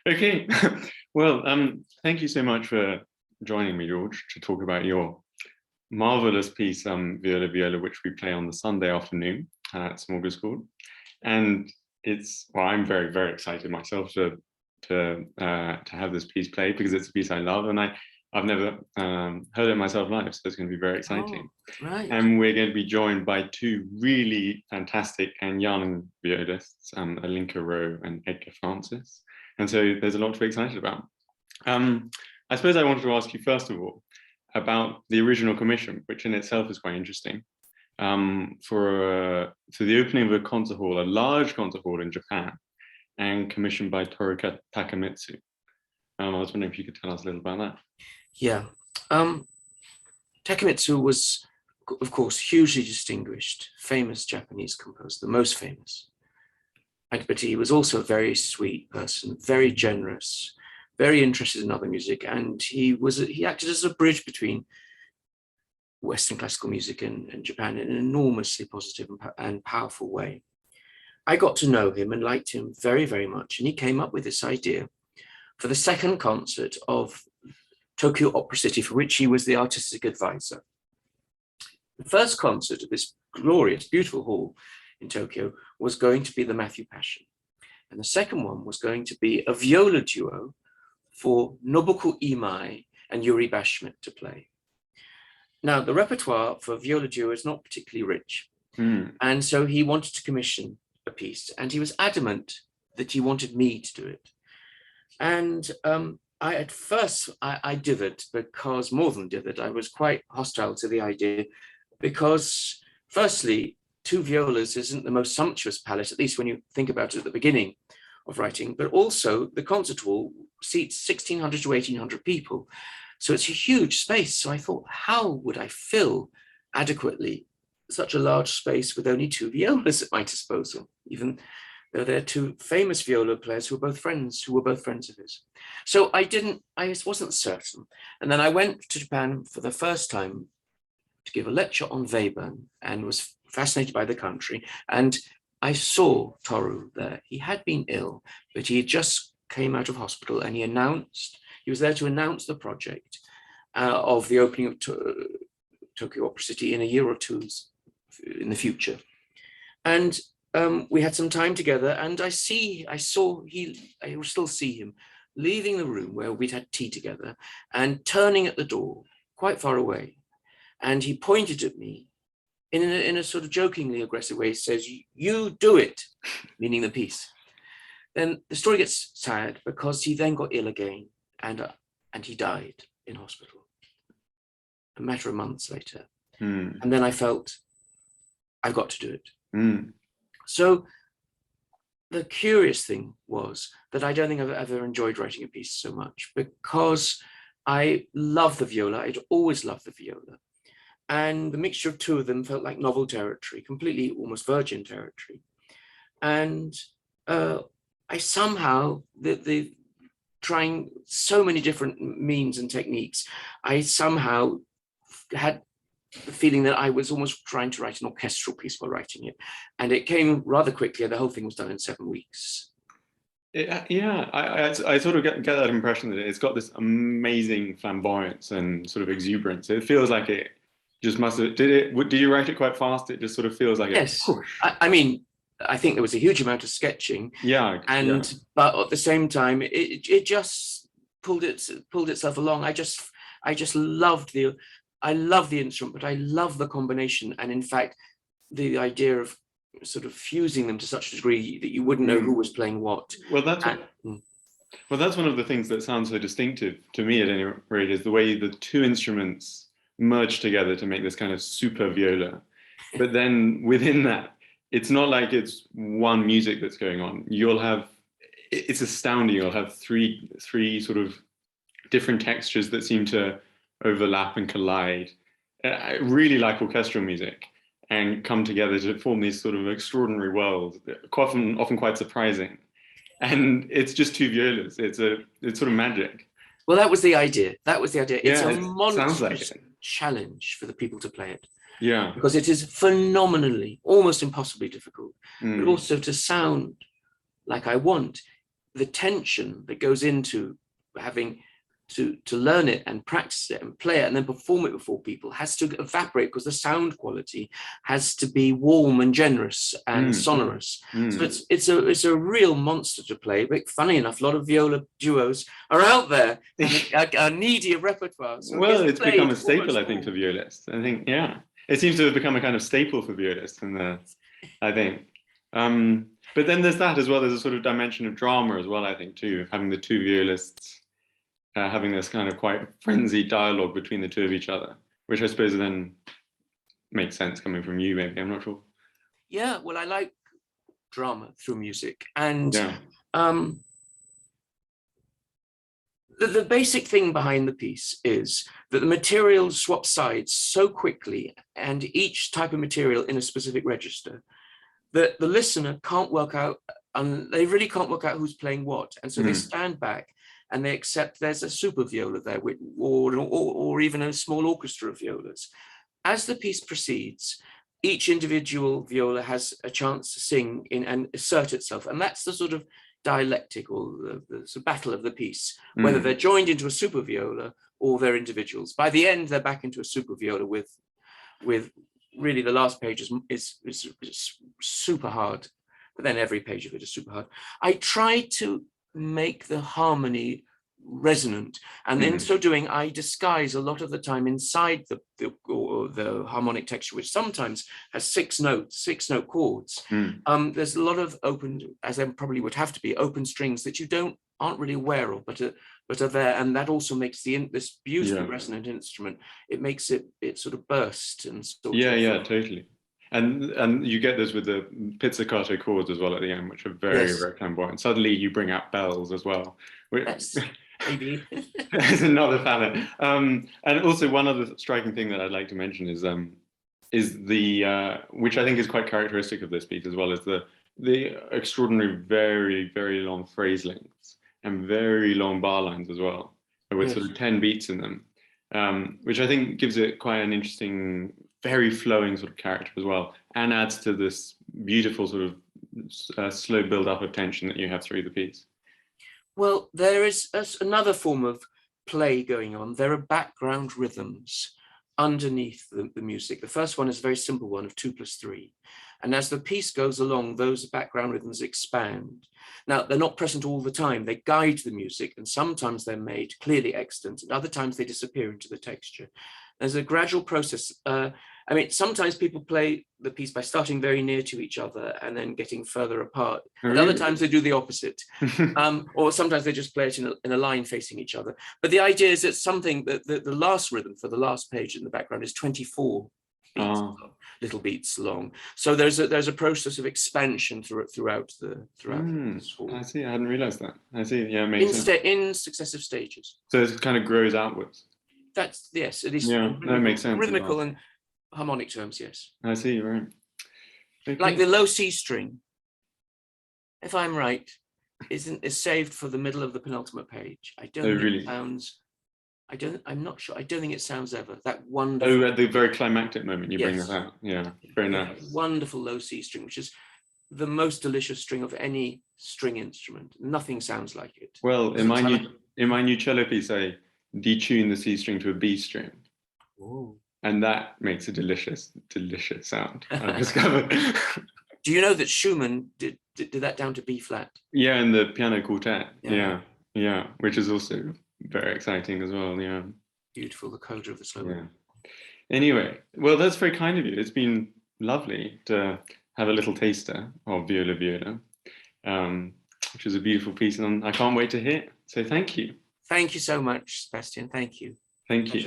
Okay. Well, thank you so much for joining me, George, to talk about your marvelous piece, Viola Viola, which we play on the Sunday afternoon at SmorgasChord. And well, I'm very, very excited myself to have this piece played because it's a piece I love, and I've never heard it myself live, so it's going to be very exciting. Oh, right. And we're going to be joined by two really fantastic and young violists, Alinka Rowe and Edgar. And so there's a lot to be excited about. I suppose I wanted to ask you, first of all, about the original commission, which in itself is quite interesting, for the opening of a concert hall, a large concert hall in Japan, and commissioned by Toru Takemitsu. I was wondering if you could tell us a little about that. Yeah. Takemitsu was, of course, hugely distinguished, famous Japanese composer, the most famous. But he was also a very sweet person, very generous, very interested in other music, and he acted as a bridge between Western classical music and Japan in an enormously positive and powerful way. I got to know him and liked him very, very much, and he came up with this idea for the second concert of Tokyo Opera City, for which he was the artistic advisor. The first concert of this glorious, beautiful hall in Tokyo was going to be the Matthew Passion. And the second one was going to be a viola duo for Nobuko Imai and Yuri Bashmet to play. Now, the repertoire for viola duo is not particularly rich. And so he wanted to commission a piece, and he was adamant that he wanted me to do it. And at first I dithered, because more than dithered, I was quite hostile to the idea, because firstly, two violas isn't the most sumptuous palette, at least when you think about it at the beginning of writing, but also the concert hall seats 1,600 to 1,800 people. So it's a huge space. So I thought, how would I fill adequately such a large space with only two violas at my disposal, even though they're two famous viola players who were both friends of his. So I wasn't certain. And then I went to Japan for the first time to give a lecture on Webern, and was fascinated by the country. And I saw Toru there. He had been ill, but he had just came out of hospital, and he was there to announce the project of the opening of Tokyo Opera City in a year or two in the future. And we had some time together, and I will still see him leaving the room where we'd had tea together and turning at the door quite far away. And he pointed at me in a sort of jokingly aggressive way. He says, "You do it," meaning the piece. Then the story gets sad, because he then got ill again, and he died in hospital a matter of months later. And then I felt, I've got to do it. So the curious thing was that I don't think I've ever enjoyed writing a piece so much, because I love the viola. I'd always loved the viola. And the mixture of two of them felt like novel territory, completely almost virgin territory. And I somehow, trying so many different means and techniques, I somehow had the feeling that I was almost trying to write an orchestral piece while writing it. And it came rather quickly, and the whole thing was done in 7 weeks. Yeah, I sort of get that impression that it's got this amazing flamboyance and sort of exuberance. It feels like it just must have, did you write it quite fast? It just sort of feels like yes. I mean, I think there was a huge amount of sketching. Yeah. But at the same time, it just pulled itself along. I just loved I love the instrument, but I love the combination. And in fact, the idea of sort of fusing them to such a degree that you wouldn't know who was playing what. Well, that's one of the things that sounds so distinctive to me, at any rate, is the way the two instruments merge together to make this kind of super viola. But then within that, it's not like it's one music that's going on. It's astounding. You'll have three sort of different textures that seem to overlap and collide. I really like orchestral music, and come together to form these sort of extraordinary worlds, often quite surprising. And it's just two violas. It's sort of magic. Well, that was the idea. It's Yeah, a monstrous like challenge for the people to play it. Yeah. Because it is phenomenally, almost impossibly difficult. But also to sound like I want, the tension that goes into having to learn it and practice it and play it and then perform it before people has to evaporate, because the sound quality has to be warm and generous and sonorous. So it's a real monster to play. But funny enough, a lot of viola duos are out there and are needy of repertoire. So well, it's become a staple, I think, for violists. I think, yeah, it seems to have become a kind of staple for violists, and I think. But then there's that as well. There's a sort of dimension of drama as well, I think, too, of having the two violists having this kind of quite frenzied dialogue between the two of each other, which I suppose then makes sense coming from you, maybe. I'm not sure. Yeah, well, I like drama through music. And yeah. The basic thing behind the piece is that the material swaps sides so quickly, and each type of material in a specific register, that the listener can't work out, and they really can't work out who's playing what. And so they stand back and they accept there's a super viola there, or even a small orchestra of violas. As the piece proceeds, each individual viola has a chance to sing in and assert itself. And that's the sort of dialectic, or the battle of the piece, whether they're joined into a super viola or they're individuals. By the end, they're back into a super viola with really the last page is super hard, but then every page of it is super hard. I try to make the harmony resonant, and in so doing I disguise a lot of the time inside the harmonic texture, which sometimes has six note chords. There's a lot of open, as there probably would have to be, open strings that you aren't really aware of, but are there, and that also makes this beautiful resonant instrument, it makes it sort of burst and sort of, totally. And you get this with the pizzicato chords as well at the end, which are very, very flamboyant. Suddenly you bring out bells as well. Yes, maybe. It's another fan. And also one other striking thing that I'd like to mention is the which I think is quite characteristic of this piece as well, is the extraordinary, very, very long phrase lengths and very long bar lines as well, with sort of 10 beats in them, which I think gives it quite an interesting, very flowing sort of character as well, and adds to this beautiful sort of slow build up of tension that you have through the piece. Well, there is another form of play going on. There are background rhythms underneath the music. The first one is a very simple one of 2+3. And as the piece goes along, those background rhythms expand. Now, they're not present all the time. They guide the music, and sometimes they're made clearly extant, and other times they disappear into the texture. There's a gradual process. I mean, sometimes people play the piece by starting very near to each other and then getting further apart. And other times they do the opposite. Or sometimes they just play it in a line facing each other. But the idea is that something that the last rhythm for the last page in the background is 24 beats long, little beats long. So there's a process of expansion throughout the score. I see. I hadn't realized that. I see. Yeah, it makes sense. In successive stages. So it kind of grows outwards. That's, yes, it is. Yeah, that makes sense. Rhythmical and harmonic terms, yes. I see, right. Okay. Like the low C string, if I'm right, is saved for the middle of the penultimate page. I don't think it sounds, I'm not sure. I don't think it sounds ever. That wonderful. Oh, at the very climactic moment you bring that out. Yeah, very nice. Wonderful low C string, which is the most delicious string of any string instrument. Nothing sounds like it. Well, in my new cello piece, I detune the C string to a B string. Ooh. And that makes a delicious, delicious sound, I've discovered. Do you know that Schumann did that down to B flat? Yeah, in the piano quartet. Yeah, which is also very exciting as well. Yeah. Beautiful, the coda of the slow. Yeah. Anyway, well, that's very kind of you. It's been lovely to have a little taster of Viola, which is a beautiful piece, and I can't wait to hear it. So thank you. Thank you so much, Sebastian. Thank you. Thank you.